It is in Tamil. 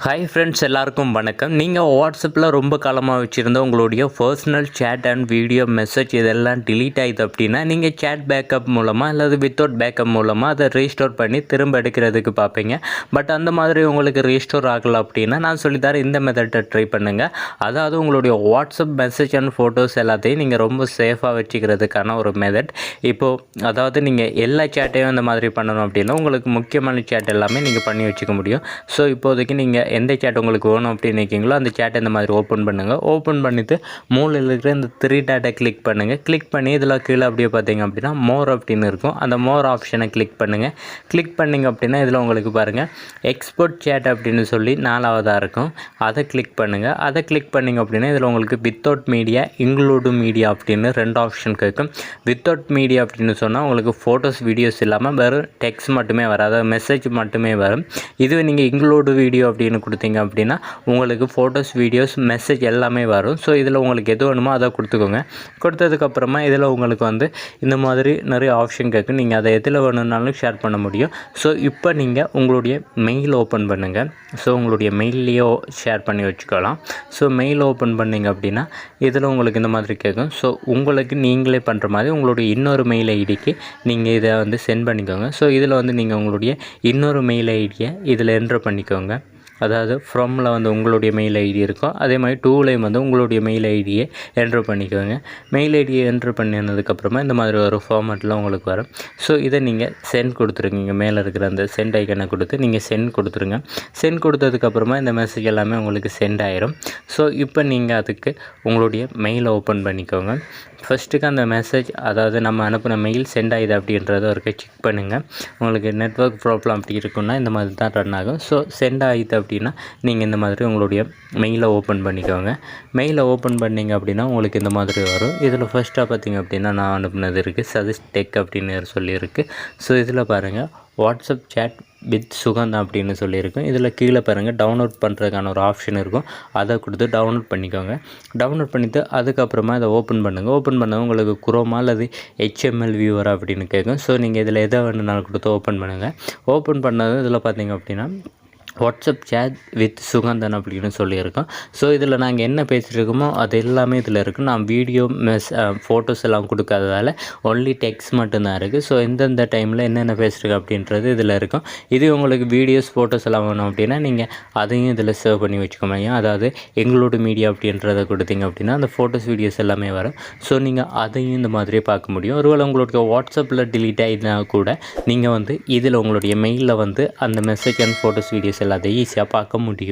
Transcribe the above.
ஹாய் ஃப்ரெண்ட்ஸ், எல்லாருக்கும் வணக்கம். நீங்கள் வாட்ஸ்அப்பில் ரொம்ப காலமாக வச்சுருந்த உங்களுடைய personal chat and video message இதெல்லாம் டிலீட் ஆகிது அப்படின்னா நீங்கள் சேட் பேக்கப் மூலமாக அல்லது வித்தவுட் பேக்கப் மூலமாக அதை ரீஸ்டோர் பண்ணி திரும்ப எடுக்கிறதுக்கு பார்ப்பீங்க. பட் அந்த மாதிரி உங்களுக்கு ரீஸ்டோர் ஆகலை அப்படின்னா நான் சொல்லித்தரேன், இந்த மெத்தட்டை ட்ரை பண்ணுங்கள். அதாவது உங்களுடைய வாட்ஸ்அப் மெசேஜ் அண்ட் ஃபோட்டோஸ் எல்லாத்தையும் நீங்கள் ரொம்ப சேஃபாக வச்சுக்கிறதுக்கான ஒரு மெத்தட். இப்போது அதாவது நீங்கள் எல்லா சேட்டையும் அந்த மாதிரி பண்ணணும் அப்படின்னா உங்களுக்கு முக்கியமான சேட் எல்லாமே நீங்கள் பண்ணி வச்சுக்க முடியும். ஸோ இப்போதைக்கு நீங்கள் எந்த சேட் உங்களுக்கு வேணும் அப்படின்னு நினைக்கிங்களோ அந்த சேட்டை இந்த மாதிரி ஓப்பன் பண்ணுங்கள். ஓப்பன் பண்ணிவிட்டு மூலையில் இருக்கிற இந்த 3 டாட்டை கிளிக் பண்ணுங்கள். கிளிக் பண்ணி இதில் கீழே அப்படியே பார்த்தீங்க அப்படின்னா மோர் அப்படின்னு இருக்கும். அந்த மோர் ஆப்ஷனை கிளிக் பண்ணுங்கள். கிளிக் பண்ணிங்க அப்படின்னா இதில் உங்களுக்கு பாருங்கள் எக்ஸ்போர்ட் சேட் அப்படின்னு சொல்லி 4வதாக இருக்கும். அதை கிளிக் பண்ணுங்கள். அதை கிளிக் பண்ணிங்க அப்படின்னா இதில் உங்களுக்கு வித்தவுட் மீடியா, இன்க்ளூடு மீடியா அப்படின்னு 2 ஆப்ஷன் கேட்கும். வித்தவுட் மீடியா அப்படின்னு சொன்னால் உங்களுக்கு ஃபோட்டோஸ் வீடியோஸ் இல்லாமல் வெறும் டெக்ஸ்ட் மட்டுமே வரும், அதாவது மெசேஜ் மட்டுமே வரும். இதுவே நீங்கள் இன்க்ளூடு வீடியோ அப்படின்னு கொடுத்தீங்க அப்படின்னா உங்களுக்கு ஃபோட்டோஸ், வீடியோஸ், மெசேஜ் எல்லாமே வரும். ஸோ இதில் உங்களுக்கு எது வேணுமோ அதை கொடுத்துக்கோங்க. கொடுத்ததுக்கப்புறமா இதில் உங்களுக்கு வந்து இந்த மாதிரி நிறைய ஆப்ஷன் கேட்கும். நீங்கள் அதை எதில் வேணும்னாலும் ஷேர் பண்ண முடியும். ஸோ இப்போ நீங்கள் உங்களுடைய மெயில் ஓப்பன் பண்ணுங்கள். ஸோ உங்களுடைய மெயில்லையோ ஷேர் பண்ணி வச்சுக்கலாம். ஸோ மெயில் ஓப்பன் பண்ணிங்க அப்படின்னா இதில் உங்களுக்கு இந்த மாதிரி கேட்கும். ஸோ உங்களுக்கு நீங்களே பண்ணுற மாதிரி உங்களுடைய இன்னொரு மெயில் ஐடிக்கு நீங்கள் இதை வந்து சென்ட் பண்ணிக்கோங்க. ஸோ இதில் வந்து நீங்கள் உங்களுடைய இன்னொரு மெயில் ஐடியை இதில் என்ட்ரு பண்ணிக்கோங்க. அதாவது ஃப்ரம்மில் வந்து உங்களுடைய மெயில் ஐடி இருக்கும். அதே மாதிரி டூலையும் வந்து உங்களுடைய மெயில் ஐடியை என்ட்ரு பண்ணிக்கோங்க. மெயில் ஐடியை என்ட்ரு பண்ணினதுக்கப்புறமா இந்த மாதிரி ஒரு ஃபார்மேட்டில் உங்களுக்கு வரும். ஸோ இதை நீங்கள் சென்ட் கொடுத்துருங்க. மேலே இருக்கிற அந்த சென்ட் ஐக்கனை கொடுத்து நீங்கள் சென்ட் கொடுத்துருங்க. சென்ட் கொடுத்ததுக்கப்புறமா இந்த மெசேஜ் எல்லாமே உங்களுக்கு சென்ட் ஆயிரும். ஸோ இப்போ நீங்கள் அதுக்கு உங்களுடைய மெயிலை ஓப்பன் பண்ணிக்கோங்க. ஃபஸ்ட்டுக்கு அந்த மெசேஜ், அதாவது நம்ம அனுப்பின மெயில் சென்ட் ஆகுது அப்படின்றத ஒரு செக் பண்ணுங்கள். உங்களுக்கு நெட்வொர்க் ப்ராப்ளம் அப்படி இருக்குன்னா இந்த மாதிரி தான் ரன் ஆகும். ஸோ சென்ட் ஆகிது அப்படின்னா நீங்கள் இந்த மாதிரி உங்களுடைய மெயிலை ஓப்பன் பண்ணிக்கோங்க. மெயிலை ஓப்பன் பண்ணிங்க அப்படின்னா உங்களுக்கு இந்த மாதிரி வரும். இதில் ஃபஸ்ட்டாக பார்த்திங்க அப்படின்னா நான் அனுப்புனது இருக்குது, சஜஸ்ட் டெக் அப்படின்னு சொல்லியிருக்கு. ஸோ இதில் பாருங்கள் வாட்ஸ்அப் சேட் வித் சுகந்த் அப்படின்னு சொல்லியிருக்கும். இதில் கீழே பாருங்கள் டவுன்லோட் பண்ணுறதுக்கான ஒரு ஆப்ஷன் இருக்கும். அதை கொடுத்து டவுன்லோட் பண்ணிக்கோங்க. டவுன்லோட் பண்ணிவிட்டு அதுக்கப்புறமா அதை ஓப்பன் பண்ணுங்கள். ஓப்பன் பண்ணால் உங்களுக்கு குரோமா அல்லது HTML வியூவர் அப்படின்னு கேட்கும். ஸோ நீங்கள் இதில் எதை வேணுனாலும் கொடுத்து ஓப்பன் பண்ணுங்கள். ஓப்பன் பண்ணது இதில் பார்த்தீங்க அப்படின்னா வாட்ஸ்அப் சேட் வித் சுகந்தன் அப்படின்னு சொல்லியிருக்கோம். ஸோ இதில் நாங்கள் என்ன பேசியிருக்கோமோ அது எல்லாமே இதில் இருக்குது. நான் வீடியோ ஃபோட்டோஸ் எல்லாம் கொடுக்காததால் ஒன்லி டெக்ஸ்ட் மட்டும்தான் இருக்குது. ஸோ எந்தெந்த டைமில் என்னென்ன பேசியிருக்கோம் அப்படின்றது இதில் இருக்கும். இது உங்களுக்கு வீடியோஸ், ஃபோட்டோஸ் எல்லாம் வேணும் அப்படின்னா நீங்கள் அதையும் இதில் சேவ் பண்ணி வச்சுக்க முடியும். அதாவது எங்களோட மீடியா அப்படின்றத கொடுத்தீங்க அப்படின்னா அந்த ஃபோட்டோஸ், வீடியோஸ் எல்லாமே வரும். ஸோ நீங்கள் அதையும் இந்த மாதிரியே பார்க்க முடியும். ஒருவேளை உங்களுடைய வாட்ஸ்அப்பில் டிலீட் ஆகினா கூட நீங்கள் வந்து இதில் உங்களுடைய மெயிலில் வந்து அந்த மெசேஜ் அண்ட் ஃபோட்டோஸ், வீடியோஸ் எல்லாத்தையும் ஈஸியாக பார்க்க முடியும்.